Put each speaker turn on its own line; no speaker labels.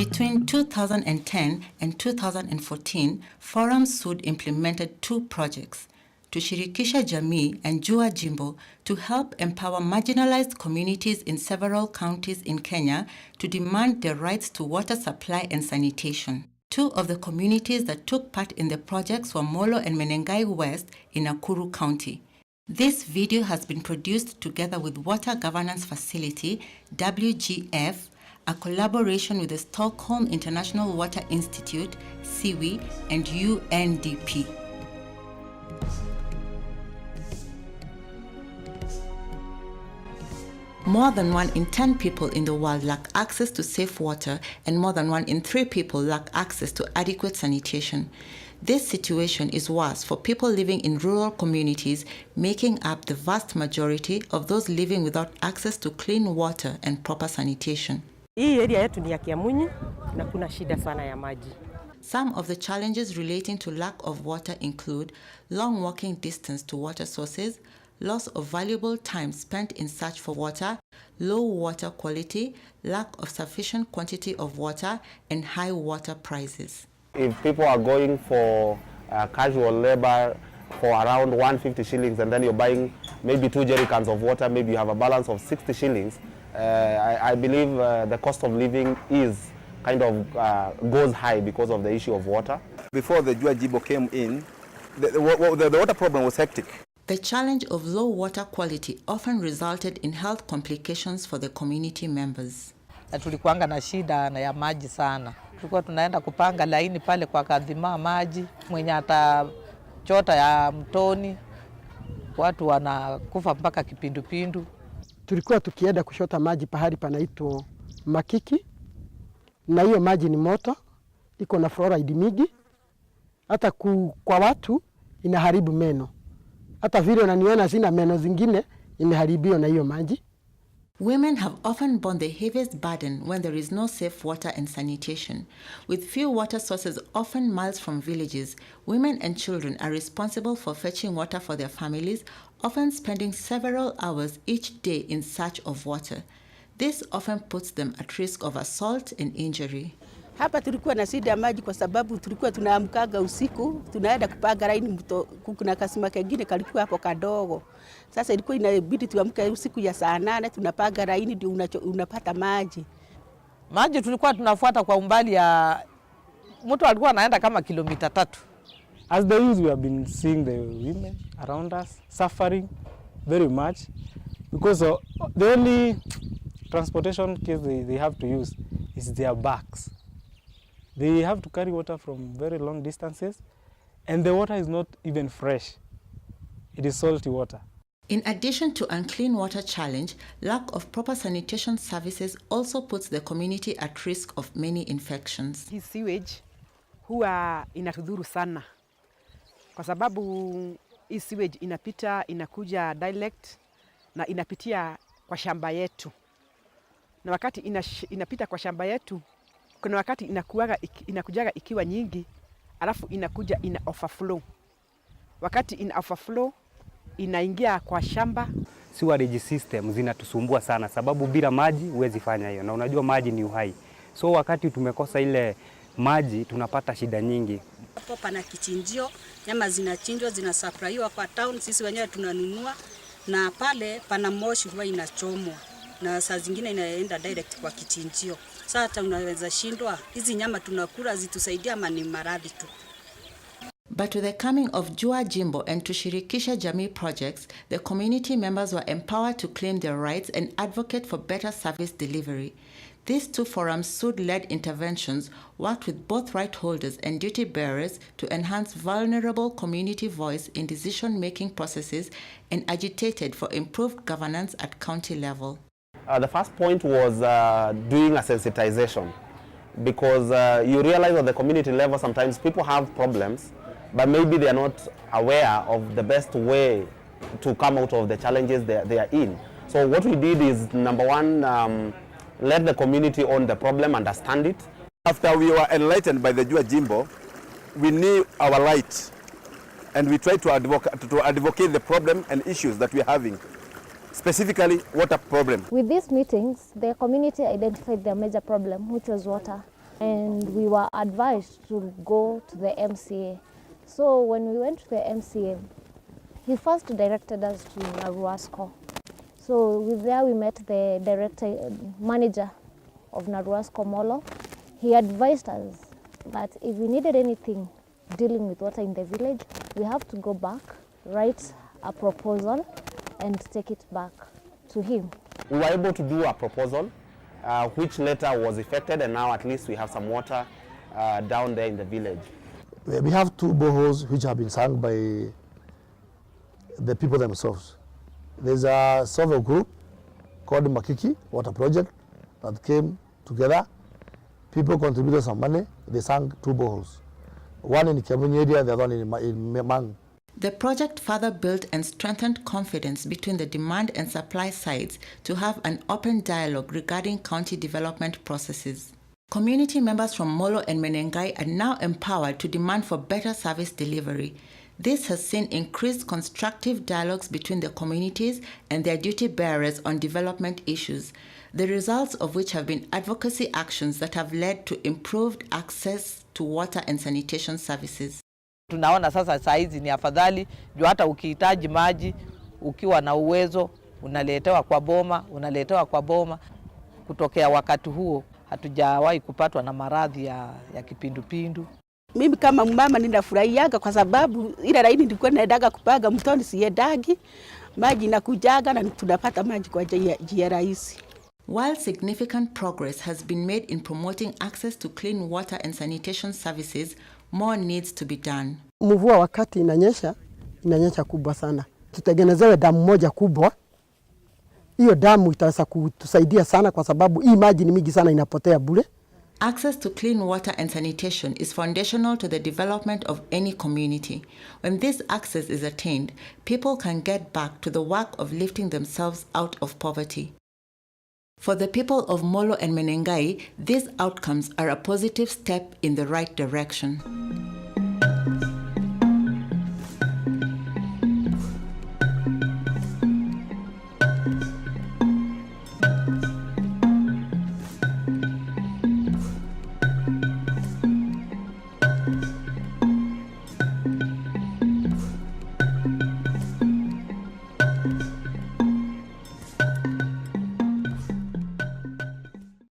Between 2010 and 2014, Forum Sud implemented 2 projects, Tushirikishe Jamii and Jimbo, to help empower marginalized communities in several counties in Kenya to demand their rights to water supply and sanitation. 2 of the communities that took part in the projects were Molo and Menengai West in Nakuru County. This video has been produced together with Water Governance Facility, WGF, a collaboration with the Stockholm International Water Institute, SIWI, and UNDP. More than 1 in 10 people in the world lack access to safe water, and more than 1 in 3 people lack access to adequate sanitation. This situation is worse for people living in rural communities, making up the vast majority of those living without access to clean water and proper sanitation.
Hii area yetu ni ya Kiamunyi na kuna shida sana ya maji.
Some of the challenges relating to lack of water include long walking distance to water sources, loss of valuable time spent in search for water, low water quality, lack of sufficient quantity of water, and high water prices.
If people are going for casual labor for around 150 shillings and then you're buying maybe 2 jerrycans of water, maybe you have a balance of 60 shillings, I believe the cost of living is kind of goes high because of the issue of water.
Before the Jimbo came in, the water problem was hectic.
The challenge of low water quality often resulted in health complications for the community members.
Tulikuanga na shida na ya maji sana. Tulikuwa tunaenda kupanga laini pale kwa kadhima maji, mwenye atachota ya mtoni, watu wanakufa mpaka kipindupindu.
Tulikuwa tukienda kushota maji pahali panaitwa Makiki, na hiyo maji ni moto, iko na fluoride mingi, hata kwa watu inaharibu meno. Hata vile unaniona sina meno zingine imeharibiwa na hiyo maji.
Women have often borne the heaviest burden when there is no safe water and sanitation. With few water sources often miles from villages, women and children are responsible for fetching water for their families, often spending several hours each day in search of water. This often puts them at risk of assault and injury.
Hapa tulikuwa na shida ya maji kwa sababu tulikuwa tunaamkaga usiku, tunaenda kupaga laini, kuna kasima kengine kalikuwa hapo kadogo. Sasa ilikuwa inabidi tuamke usiku ya saa 8 tunapaga laini ndio unapata maji.
Maji tulikuwa tunafuata kwa umbali ya mtu alikuwa anaenda kama kilomita 3.
As the youth, we have been seeing the women around us suffering very much because the only transportation case they have to use is their backs. They have to carry water from very long distances, and the water is not even fresh. It is salty water.
In addition to unclean water challenge, lack of proper sanitation services also puts the community at risk of many infections.
Hii sewage huwa inatudhuru sana kwa sababu hii sewage inakuja direct na inapitia kwa shamba yetu. Na wakati inapita kwa shamba yetu, kuna wakati inakujaga ikiwa nyingi, alafu inakuja ina overflow. Wakati ina overflow inaingia kwa shamba.
Sewerage system zinatusumbua sana sababu bila maji huwezi fanya hiyo, na unajua maji ni uhai. So wakati tumekosa ile maji tunapata shida nyingi.
Hapo pana kichinjio, nyama zinachinjwa zinasafraiwa kwa town, sisi wenyewe tunanunua, na pale pana moshi huwa inachomwa na saa zingine inaenda direct kwa kichinjio. Sasa unaweza shindwa hizi nyama tunakula zitusaidia ama ni maradhi tu.
But with the coming of Jimbo and Tushirikishe Jamii projects, the community members were empowered to claim their rights and advocate for better service delivery. These 2 Forum Sud-led interventions worked with both right holders and duty bearers to enhance vulnerable community voice in decision-making processes and agitated for improved governance at county level.
The first point was doing a sensitization, because you realize at the community level sometimes people have problems, but maybe they are not aware of the best way to come out of the challenges they are in. So what we did is, number 1, let the community own the problem, understand it.
After we were enlightened by the Jimbo, we knew our rights, and we tried to advocate the problem and issues that we are having. Specifically, water problem.
With these meetings, the community identified their major problem, which was water. and we were advised to go to the MCA. So when we went to the MCA, he first directed us to Naruasco. So there we met the manager of Naruasco Molo. He advised us that if we needed anything dealing with water in the village, we have to go back, write a proposal, and take it back to him.
We were able to do a proposal, which later was effected, and now at least we have some water down there in the village.
We have 2 boreholes which have been sunk by the people themselves. There's a survey group called the Makiki Water Project that came together. People contributed some money. They sank 2 boreholes. One in the Kiamuni area, the other one in Mang.
The project further built and strengthened confidence between the demand and supply sides to have an open dialogue regarding county development processes. Community members from Molo and Menengai are now empowered to demand for better service delivery. This has seen increased constructive dialogues between the communities and their duty bearers on development issues, the results of which have been advocacy actions that have led to improved access to water and sanitation services.
Tunaona sasa saizi ni afadhali juu hata ukihitaji maji ukiwa na uwezo unaletewa kwa boma. Kutokea wakati huo hatujawahi kupatwa na maradhi ya kipindupindu.
Mimi kama mama ninafurahiaga kwa sababu ile laini nilikuwa naendaga kupaga mtoni siendagi, maji nakujaga na tunapata maji kwa njia rahisi.
While significant progress has been made in promoting access to clean water and sanitation services, more needs to be done.
Mvua wakati inanyesha kubwa sana. Tutengenezewe damu moja kubwa. Hiyo damu itaweza kutusaidia sana kwa sababu hii maji ni mingi sana inapotea bure.
Access to clean water and sanitation is foundational to the development of any community. When this access is attained, people can get back to the work of lifting themselves out of poverty. For the people of Molo and Menengai, these outcomes are a positive step in the right direction.